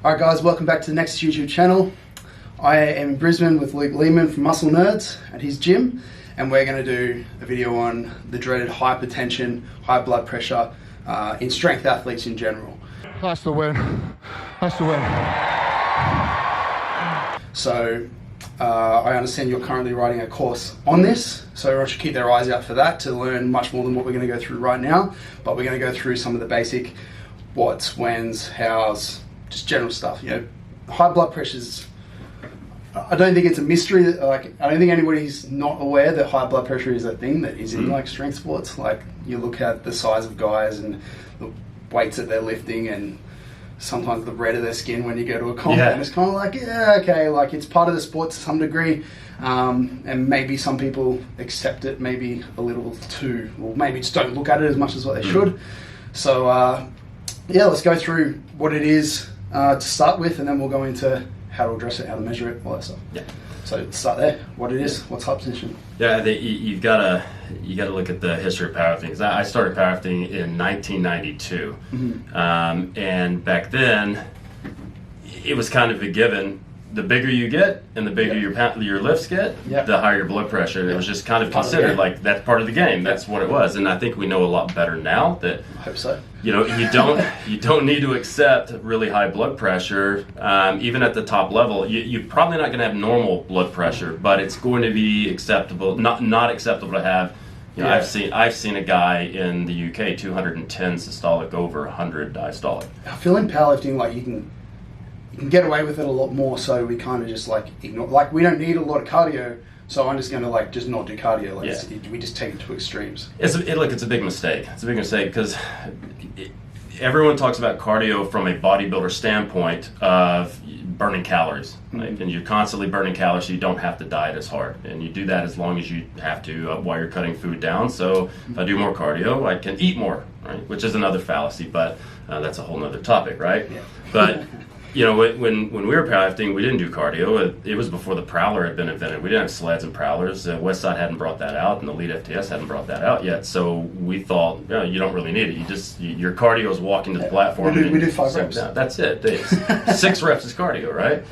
Alright guys, welcome back to the next YouTube channel. I am in Brisbane with Luke Leaman from Muscle Nerds at his gym, and we're going to do a video on the dreaded hypertension, high blood pressure in strength athletes in general. That's the win. That's the win. So I understand you're currently writing a course on this, so everyone should keep their eyes out for that to learn much more than what we're going to go through right now. But we're going to go through some of the basic what's, when's, how's, just general stuff. You know, high blood pressure's, I don't think it's a mystery that, like, I don't think anybody's not aware that high blood pressure is a thing that is in like strength sports. Like, you look at the size of guys and the weights that they're lifting and sometimes the red of their skin when you go to a comp, and it's kind of like, yeah, okay, like it's part of the sport to some degree, and maybe some people accept it maybe a little too, or maybe just don't look at it as much as what they should. So yeah, let's go through what it is to start with, and then we'll go into how to address it, how to measure it, all that stuff. Yeah. So let's start there. What it is, what's hypertension? Yeah, I think you've got to look at the history of powerlifting. Because I started powerlifting in 1992, and back then it was kind of a given. The bigger you get and the bigger your lifts get, the higher your blood pressure. It was just kind of considered like that's part of the game. That's what it was. And I think we know a lot better now that, I hope so. You know, you don't need to accept really high blood pressure, even at the top level. You're probably not going to have normal blood pressure, but it's going to be acceptable, not acceptable to have. You know, I've seen a guy in the UK 210 systolic over 100 diastolic. I feel in powerlifting like you can get away with it a lot more, so we kind of just like ignore, like we don't need a lot of cardio, so I'm just going to like just not do cardio. Like we just take it to extremes. It's a big mistake. It's a big mistake because everyone talks about cardio from a bodybuilder standpoint of burning calories, right? And you're constantly burning calories, so you don't have to diet as hard, and you do that as long as you have to while you're cutting food down. So if I do more cardio, I can eat more, right? Which is another fallacy, but that's a whole nother topic, right? Yeah. But you know, when we were powerlifting, we didn't do cardio. It was before the prowler had been invented. We didn't have sleds and prowlers. Westside hadn't brought that out, and the Elite FTS hadn't brought that out yet. So we thought, you don't really need it. Your cardio is walking to the platform. We do 5 reps. That's it. 6 reps is cardio, right?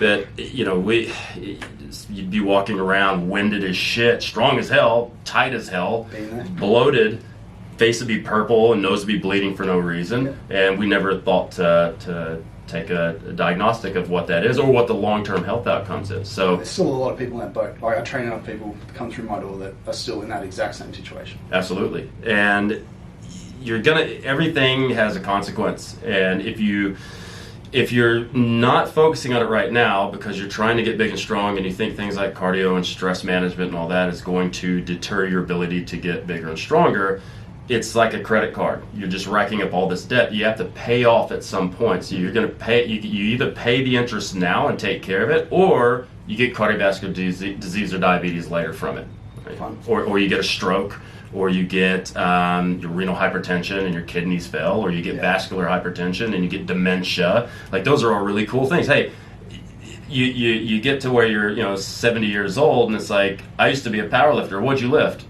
But you know, you'd be walking around winded as shit, strong as hell, tight as hell, bloated. Face would be purple and nose would be bleeding for no reason, and we never thought to take a diagnostic of what that is or what the long-term health outcomes is. So there's still a lot of people in that boat. Like I train enough people to come through my door that are still in that exact same situation. Absolutely, and everything has a consequence, and if you're not focusing on it right now because you're trying to get big and strong and you think things like cardio and stress management and all that is going to deter your ability to get bigger and stronger, it's like a credit card. You're just racking up all this debt. You have to pay off at some point. So you're going to pay. You either pay the interest now and take care of it, or you get cardiovascular disease or diabetes later from it, right? Or you get a stroke, or you get your renal hypertension and your kidneys fail, or you get vascular hypertension and you get dementia. Like those are all really cool things. Hey, you get to where you're 70 years old and it's like, I used to be a powerlifter. What'd you lift?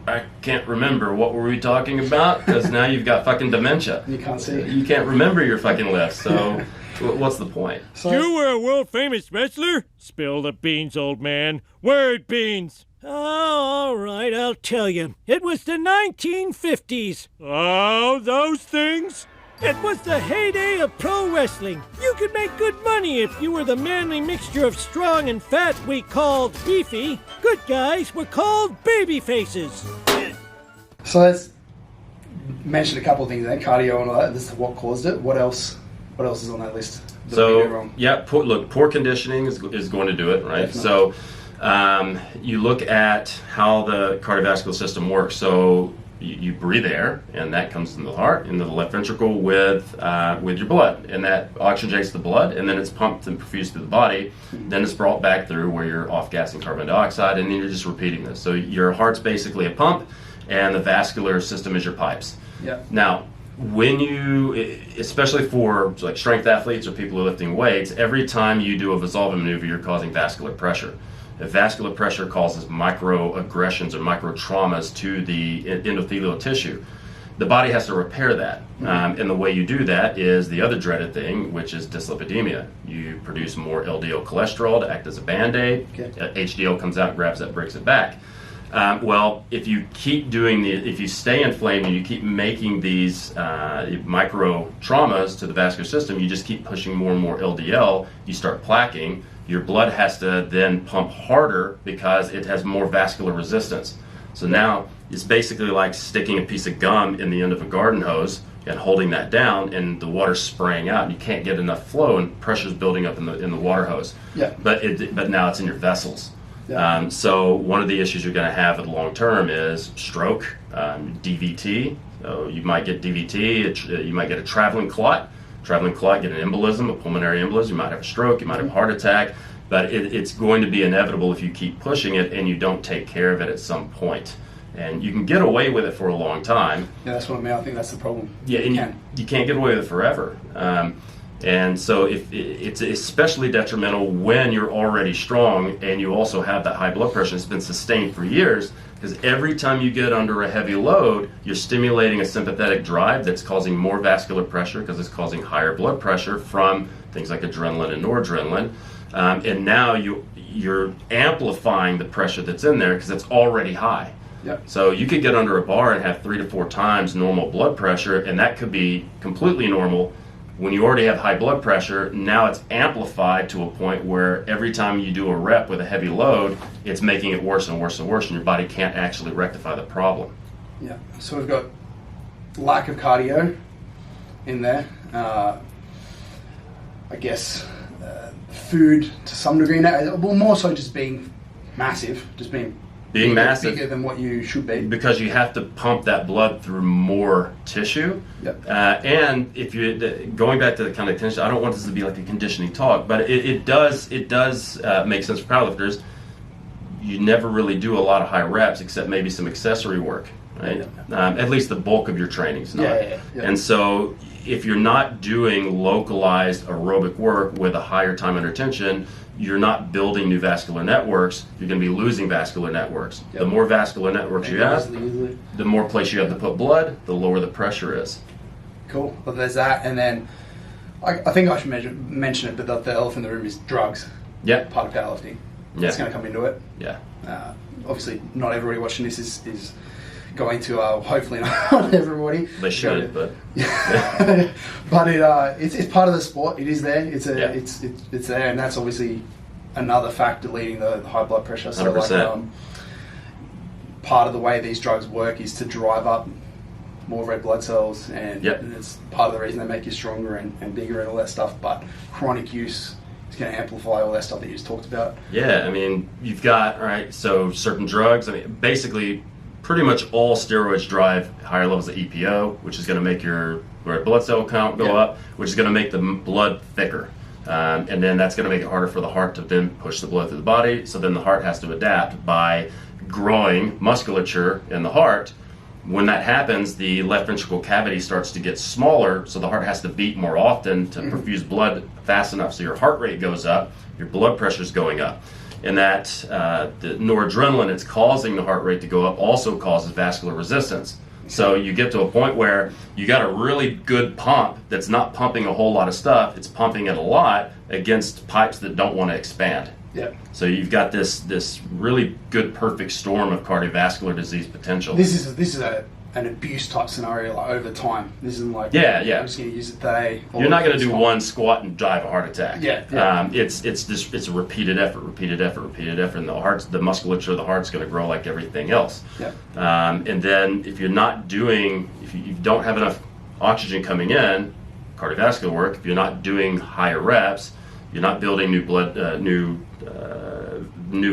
I can't remember. What were we talking about? Because now you've got fucking dementia. You can't see. You can't remember your fucking lifts. So what's the point? You were a world-famous wrestler? Spill the beans, old man. Word beans. Oh, all right, I'll tell you. It was the 1950s. Oh, those things? It was the heyday of pro wrestling. You could make good money if you were the manly mixture of strong and fat we called beefy. Good guys were called baby faces. So let's mention a couple of things there. Cardio and all that. This is what caused it. What else is on that list? So poor conditioning is going to do it, right? Definitely. So you look at how the cardiovascular system works. So you breathe air, and that comes into the heart, into the left ventricle with your blood, and that oxygenates the blood, and then it's pumped and perfused through the body. Then it's brought back through where you're off-gassing carbon dioxide, and then you're just repeating this. So your heart's basically a pump, and the vascular system is your pipes. Yeah. Now, when especially for like strength athletes or people who are lifting weights, every time you do a Valsalva maneuver, you're causing vascular pressure. If vascular pressure causes microaggressions or microtraumas to the endothelial tissue, the body has to repair that. And the way you do that is the other dreaded thing, which is dyslipidemia. You produce more LDL cholesterol to act as a Band-Aid. Okay. HDL comes out, grabs that, breaks it back. Well, if you keep doing if you stay inflamed and you keep making these micro traumas to the vascular system, you just keep pushing more and more LDL, you start plaquing. Your blood has to then pump harder because it has more vascular resistance. So now it's basically like sticking a piece of gum in the end of a garden hose and holding that down, and the water's spraying out, and you can't get enough flow, and pressure's building up in the water hose. Yeah. But now it's in your vessels. Yeah. So one of the issues you're going to have in the long term is stroke, DVT. So you might get DVT. You might get a traveling clot. Traveling clot, get an embolism, a pulmonary embolism. You might have a stroke. You might have a heart attack. But it's going to be inevitable if you keep pushing it and you don't take care of it at some point. And you can get away with it for a long time. Yeah, that's what I mean. I think that's the problem. Yeah, and you can't get away with it forever. And so if it's especially detrimental when you're already strong and you also have that high blood pressure that's been sustained for years, because every time you get under a heavy load, you're stimulating a sympathetic drive that's causing more vascular pressure because it's causing higher blood pressure from things like adrenaline and noradrenaline. And now you're amplifying the pressure that's in there because it's already high. Yep. So you could get under a bar and have 3 to 4 times normal blood pressure, and that could be completely normal. When you already have high blood pressure, now it's amplified to a point where every time you do a rep with a heavy load, it's making it worse and worse and worse, and your body can't actually rectify the problem. Yeah. So we've got lack of cardio in there. I guess food to some degree now. Well, more so just being massive, just being massive, bigger than what you should be, because you have to pump that blood through more tissue. Yep. And if you going back to the kind of tension, I don't want this to be like a conditioning talk, but it does make sense for powerlifters. You never really do a lot of high reps except maybe some accessory work, right? Yeah. At least the bulk of your training's not. Yeah. And so if you're not doing localized aerobic work with a higher time under tension, you're not building new vascular networks. You're going to be losing vascular networks. Yep. The more vascular networks you have, easily. the more place you have to put blood, the lower the pressure is. Cool. Well, there's that, and then I think I should mention it, but the elephant in the room is drugs. Yeah. Part of powerlifting. Yeah. That's going to come into it. Yeah. Obviously, not everybody watching this is going to. Hopefully, not everybody. They should, but but it's part of the sport. It is there. It's there, and that's obviously another factor leading the high blood pressure. So 100%. Part of the way these drugs work is to drive up more red blood cells, and it's part of the reason they make you stronger and bigger and all that stuff. But chronic use is going to amplify all that stuff that you just talked about. Yeah, I mean, you've got, right, so certain drugs, I mean, basically pretty much all steroids drive higher levels of EPO, which is going to make your red blood cell count go up, which is going to make the blood thicker. And then that's going to make it harder for the heart to then push the blood through the body. So then the heart has to adapt by growing musculature in the heart. When that happens, the left ventricle cavity starts to get smaller, so the heart has to beat more often to perfuse blood fast enough so your heart rate goes up, your blood pressure is going up. And that the noradrenaline that's causing the heart rate to go up also causes vascular resistance. So you get to a point where you got a really good pump that's not pumping a whole lot of stuff, it's pumping it a lot against pipes that don't want to expand. Yeah. So you've got this really good perfect storm of cardiovascular disease potential. This is an abuse type scenario, like over time. This isn't like yeah. I'm just going to use it today. You're not going to do one squat and drive a heart attack. Yeah. It's a repeated effort, and the musculature of the heart's going to grow like everything else. Yeah. And then if you don't have enough oxygen coming in, cardiovascular work, if you're not doing higher reps, you're not building new blood, new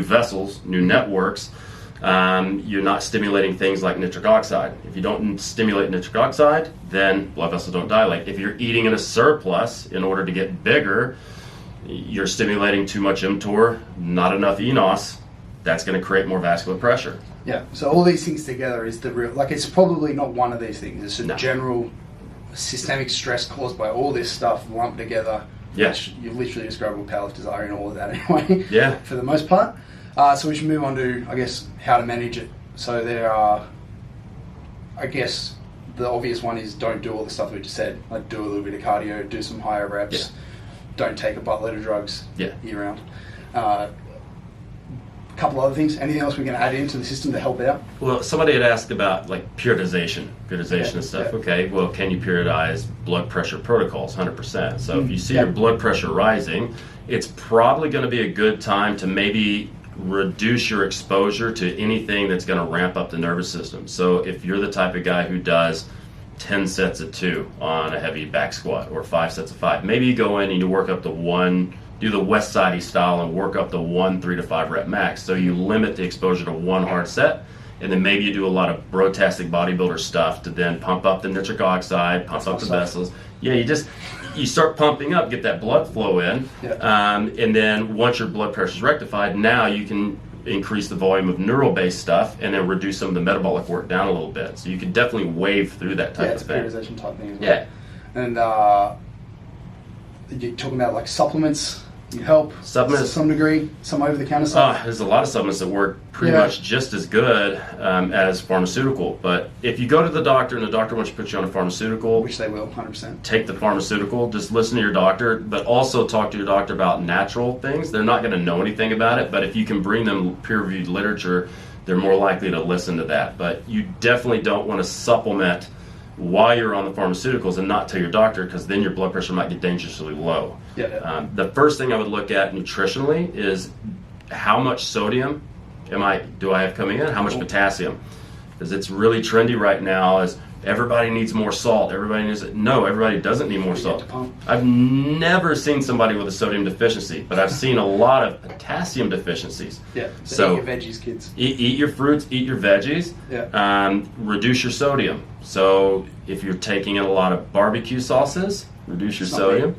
vessels, new networks. You're not stimulating things like nitric oxide. If you don't stimulate nitric oxide, then blood vessels don't dilate. If you're eating in a surplus in order to get bigger, you're stimulating too much mTOR, not enough eNOS. That's going to create more vascular pressure. Yeah. So all these things together is the real. Like, it's probably not one of these things. It's a general systemic stress caused by all this stuff lumped together. Yeah. Which you've literally described what powerlifters are in all of that anyway. Yeah. For the most part. So we should move on to, I guess, how to manage it. So there are, I guess, the obvious one is don't do all the stuff we just said. Like do a little bit of cardio, do some higher reps, don't take a buttload of drugs year round. A couple other things. Anything else we can add into the system to help out? Well, somebody had asked about like periodization and stuff. Yeah. Okay, well, can you periodize blood pressure protocols? 100%. So if you see your blood pressure rising, it's probably going to be a good time to maybe reduce your exposure to anything that's going to ramp up the nervous system. So if you're the type of guy who does 10 sets of 2 on a heavy back squat or 5 sets of 5, maybe you go in and you work up to 1, do the West Sidey style and work up to 1 3 to 5 rep max. So you limit the exposure to 1 hard set, and then maybe you do a lot of brotastic bodybuilder stuff to then pump up the nitric oxide, pump up the vessels. Yeah, you start pumping up, get that blood flow in, and then once your blood pressure is rectified, now you can increase the volume of neural-based stuff and then reduce some of the metabolic work down a little bit. So you can definitely wave through that type of thing. Yeah, it's a periodization type thing as well. And you're talking about like supplements. You help supplements to some degree, some over-the-counter stuff. There's a lot of supplements that work pretty much just as good as pharmaceutical. But if you go to the doctor and the doctor wants to put you on a pharmaceutical, which they will, 100%. Take the pharmaceutical. Just listen to your doctor, but also talk to your doctor about natural things. They're not going to know anything about it, but if you can bring them peer-reviewed literature, they're more likely to listen to that. But you definitely don't want to supplement while you're on the pharmaceuticals and not tell your doctor, because then your blood pressure might get dangerously low. The first thing I would look at nutritionally is how much sodium do I have coming in, how much potassium, because it's really trendy right now as everybody needs more salt. No, everybody doesn't need more salt. I've never seen somebody with a sodium deficiency, but I've seen a lot of potassium deficiencies. So eat your veggies, kids. Eat your fruits, eat your veggies. Reduce your sodium. So if you're taking in a lot of barbecue sauces, reduce your sodium.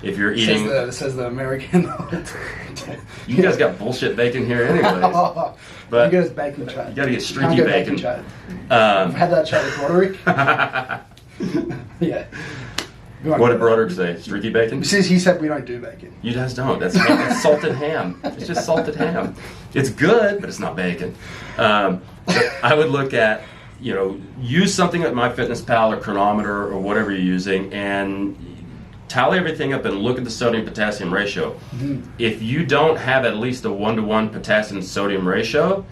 If you're eating, says the American. You guys got bullshit bacon here, anyways. But you guys bacon chat. You got to get streaky bacon. Chat. I've had that chat with Broderick. What did Broderick say? Streaky bacon? He said we don't do bacon. You guys don't. That's salted ham. It's just salted ham. It's good, but it's not bacon. I would look at, use something like MyFitnessPal or Chronometer or whatever you're using and tally everything up and look at the sodium-potassium ratio. If you don't have at least a 1-to-1 potassium-sodium ratio,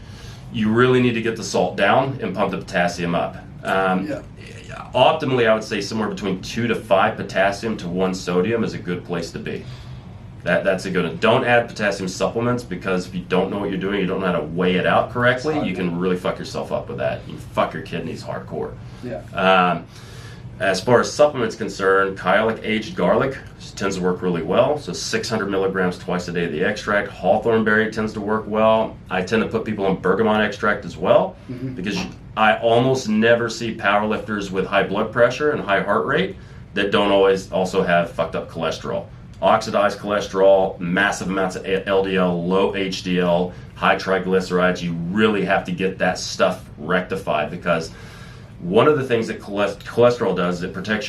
you really need to get the salt down and pump the potassium up. Optimally, I would say somewhere between 2 to 5 potassium to 1 sodium is a good place to be. That's a good one. Don't add potassium supplements, because if you don't know what you're doing, you don't know how to weigh it out correctly, you can really fuck yourself up with that. You fuck your kidneys hardcore. As far as supplements concerned, kyolic aged garlic tends to work really well. So 600 milligrams twice a day of the extract. Hawthorn berry tends to work well. I tend to put people on bergamot extract as well, because I almost never see powerlifters with high blood pressure and high heart rate that don't always also have fucked up cholesterol. Oxidized cholesterol, massive amounts of LDL, low HDL, high triglycerides. You really have to get that stuff rectified, because one of the things that cholesterol does is it protects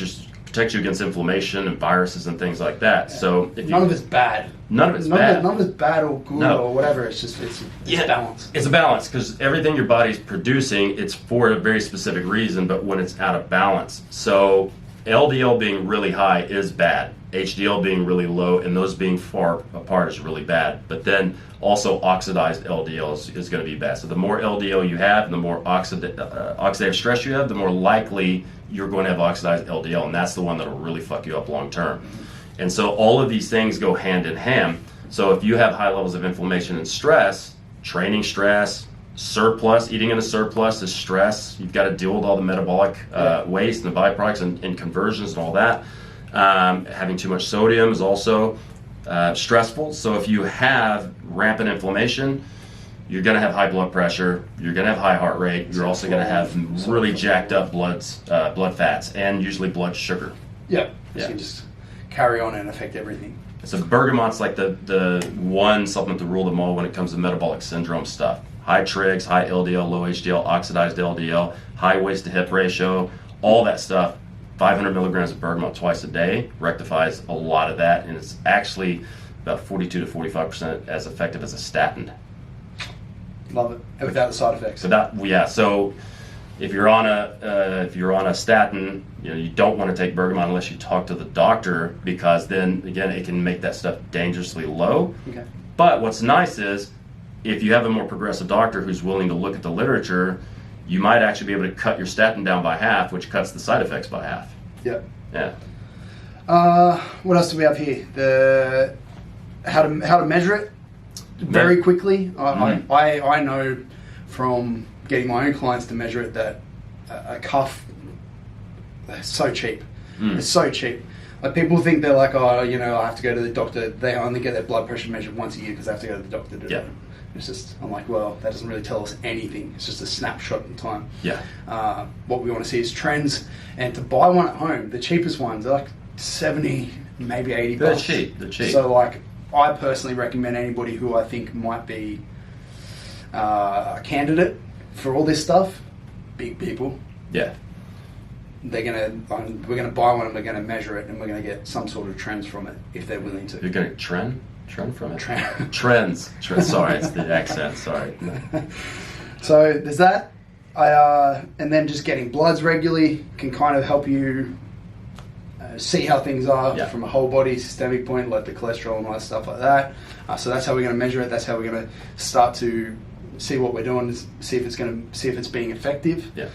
you against inflammation and viruses and things like that. So none of it's bad. None of it's bad. None of it's bad or good or whatever. It's just it's a balance. It's a balance, because everything your body's producing, it's for a very specific reason, but when it's out of balance. So LDL being really high is bad. HDL being really low and those being far apart is really bad. But then also oxidized LDL is going to be bad. So the more LDL you have, the more oxidative stress you have, the more likely you're going to have oxidized LDL, and that's the one that'll really fuck you up long term. And so all of these things go hand in hand. So if you have high levels of inflammation and stress, training stress, surplus, eating in a surplus is stress. You've got to deal with all the metabolic waste and the byproducts and conversions and all that. Having too much sodium is also stressful. So if you have rampant inflammation, you're going to have high blood pressure, you're going to have high heart rate, you're also going to have really jacked up blood fats, and usually blood sugar. So you just carry on and affect everything. So bergamot's like the one supplement to rule them all when it comes to metabolic syndrome stuff. High trigs, high LDL, low HDL, oxidized LDL, high waist to hip ratio, all that stuff. 500 milligrams of bergamot twice a day rectifies a lot of that, and it's actually about 42 to 45% as effective as a statin. Love it. Without the side effects. So if you're on a statin, you don't want to take bergamot unless you talk to the doctor, because then again it can make that stuff dangerously low. Okay. But what's nice is if you have a more progressive doctor who's willing to look at the literature, you might actually be able to cut your statin down by half, which cuts the side effects by half. Yep. Yeah. What else do we have here? The how to measure it very quickly. I know from getting my own clients to measure it that a cuff, they're so cheap. It's so cheap. Like, people think they're like, oh, I have to go to the doctor. They only get their blood pressure measured once a year because they have to go to the doctor to do it. It's just, I'm like, well, that doesn't really tell us anything. It's just a snapshot in time. Yeah. What we want to see is trends, and to buy one at home, the cheapest ones are like 70, maybe 80 bucks. They're cheap. So, like, I personally recommend anybody who I think might be a candidate for all this stuff, big people. Yeah. We're gonna buy one and we're gonna measure it and we're gonna get some sort of trends from it if they're willing to. You're gonna trend from it. Trends. Sorry, it's the accent. Sorry. So there's that. And then just getting bloods regularly can kind of help you see how things are from a whole body systemic point, like the cholesterol and all that stuff like that. So that's how we're going to measure it. That's how we're going to start to see what we're doing, see if it's being effective. Yeah.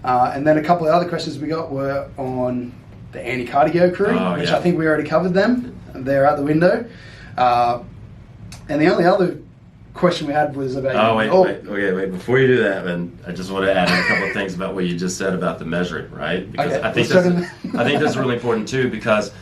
And then a couple of other questions we got were on the anti-cardio crew, which I think we already covered them. They're out the window. And the only other question we had was about... Wait. Before you do that, man, I just want to add in a couple of things about what you just said about the measuring, right? Because I think that's really important too, because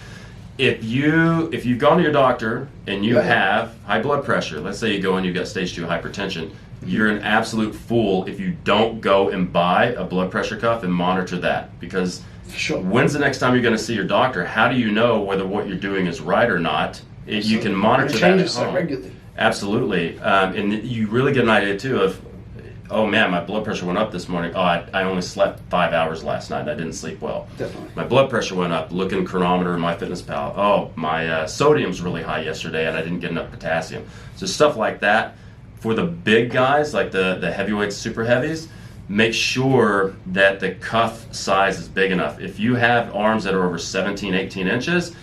if you've gone to your doctor and you have high blood pressure, let's say you go and you've got stage 2 hypertension, you're an absolute fool if you don't go and buy a blood pressure cuff and monitor that. Because when's the next time you're going to see your doctor? How do you know whether what you're doing is right or not? You can monitor that at home. It changes so regularly. Absolutely. And you really get an idea too of, oh man, my blood pressure went up this morning. Oh, I only slept 5 hours last night. I didn't sleep well. Definitely. My blood pressure went up. Look in chronometer in MyFitnessPal. Oh, my sodium's really high yesterday and I didn't get enough potassium. So stuff like that. For the big guys, like the heavyweights, super heavies, make sure that the cuff size is big enough. If you have arms that are over 17, 18 inches,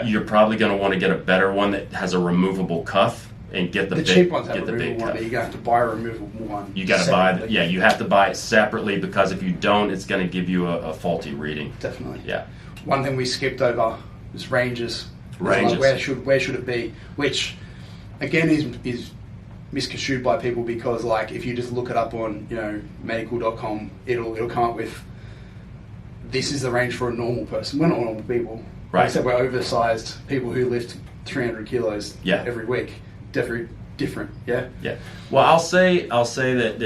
you're probably going to want to get a better one that has a removable cuff and get the cheap ones have a big removable one, cuff. but you're going to have to buy a removable one. You got to buy you have to buy it separately, because if you don't, it's going to give you a faulty reading. Definitely. Yeah. One thing we skipped over is ranges. Like where should it be? Which again is misconstrued by people, because like if you just look it up on medical.com, it'll come up with, this is the range for a normal person. We're not normal people. Right. Except we're oversized people who lift 300 kilos every week. Definitely different. Yeah. Yeah. Well, I'll say that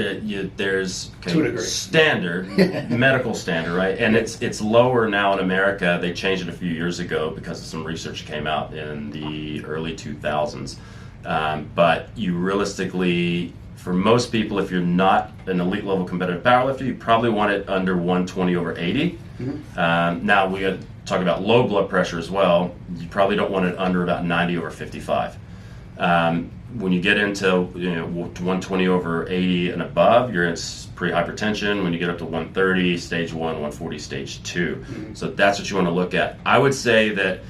there's to a degree standard medical standard, right? And it's lower now in America. They changed it a few years ago because of some research came out in the early 2000s. But you realistically, for most people, if you're not an elite level competitive powerlifter, you probably want it under 120 over 80. Mm-hmm. Now we got to talk about low blood pressure as well. You probably don't want it under about 90 over 55. When you get into 120 over 80 and above, you're in pre-hypertension. When you get up to 130, stage 1, 140, stage 2. Mm-hmm. So that's what you want to look at. I would say that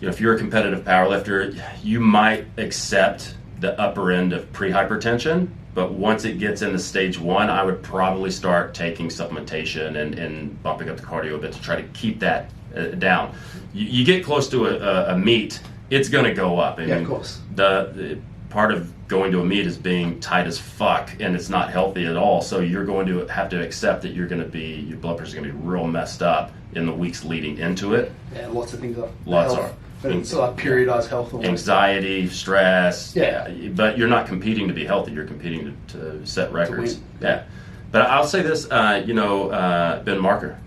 if you're a competitive powerlifter, you might accept the upper end of pre-hypertension, but once it gets into stage 1, I would probably start taking supplementation and bumping up the cardio a bit to try to keep that down. You get close to a meet, it's going to go up. Of course. The part of going to a meet is being tight as fuck, and it's not healthy at all. So you're going to have to accept that your blood pressure is going to be real messed up in the weeks leading into it. Yeah, lots of things are. Lots are. But it's like periodized health. Anxiety, stress. Yeah. But you're not competing to be healthy. You're competing to set records. Yeah. But I'll say this, Ben Marker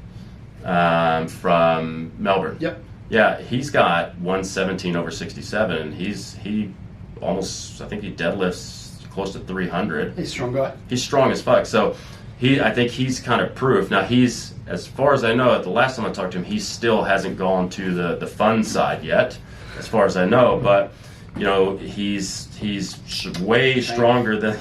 from Melbourne. Yep. Yeah, he's got 117 over 67, and he almost, I think he deadlifts close to 300. He's a strong guy. He's strong as fuck. So I think he's kind of proof. Now he's, as far as I know, the last time I talked to him, he still hasn't gone to the fun side yet, as far as I know. But he's way stronger than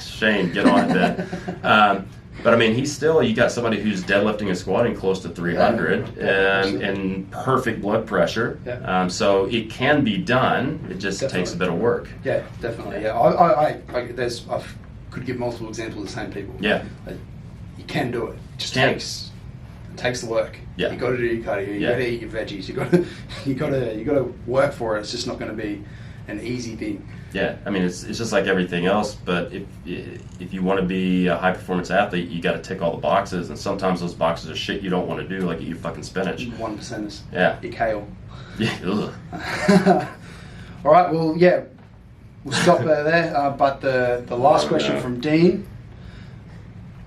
Shane. Get on it, Ben. But I mean, you got somebody who's deadlifting and squatting close to 300 and perfect blood pressure. Yeah. So it can be done. It just takes a bit of work. Yeah, definitely. Yeah, I could give multiple examples of the same people. Yeah. You can do it. It just takes the work. Yeah. You got to do your cardio. You got to eat your veggies. You got to work for it. It's just not going to be an easy thing. Yeah, I mean, it's just like everything else, but if you want to be a high-performance athlete, you got to tick all the boxes, and sometimes those boxes are shit you don't want to do, like eat your fucking spinach. 1%ers. Yeah. Your kale. Yeah, ugh. All right, well, yeah, we'll stop there. But the last question from Dean,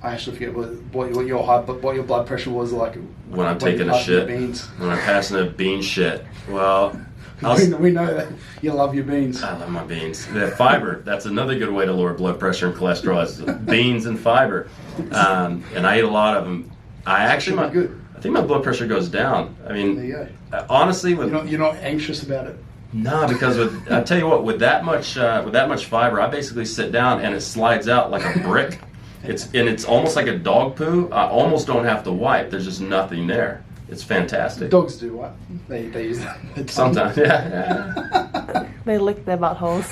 I actually forget what your blood pressure was like when I'm taking a shit. When I'm passing a bean shit. Well, we know that you love your beans. I love my beans. The fiber, that's another good way to lower blood pressure and cholesterol, is beans and fiber. And I eat a lot of them. I think my blood pressure goes down. I mean, there you go. Honestly, you're not anxious about it. No, because I tell you what, with that much fiber, I basically sit down and it slides out like a brick. It's almost like a dog poo. I almost don't have to wipe. There's just nothing there. It's fantastic. Dogs do what? They use that. Sometimes, yeah. They lick their buttholes.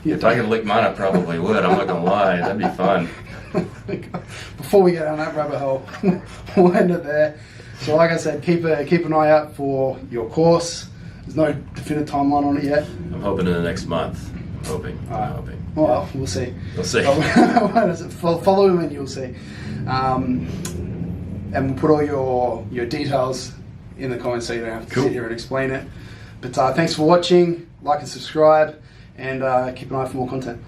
If I could lick mine, I probably would. I'm not gonna lie. That'd be fun. Before we get down that rabbit hole, we'll end it there. So, like I said, keep an eye out for your course. There's no definite timeline on it yet. I'm hoping in the next month. I'm hoping. Well, we'll see. We'll see. Follow him and you'll see. And we'll put all your details in the comments so you don't have to sit here and explain it. But thanks for watching. Like and subscribe, and keep an eye for more content.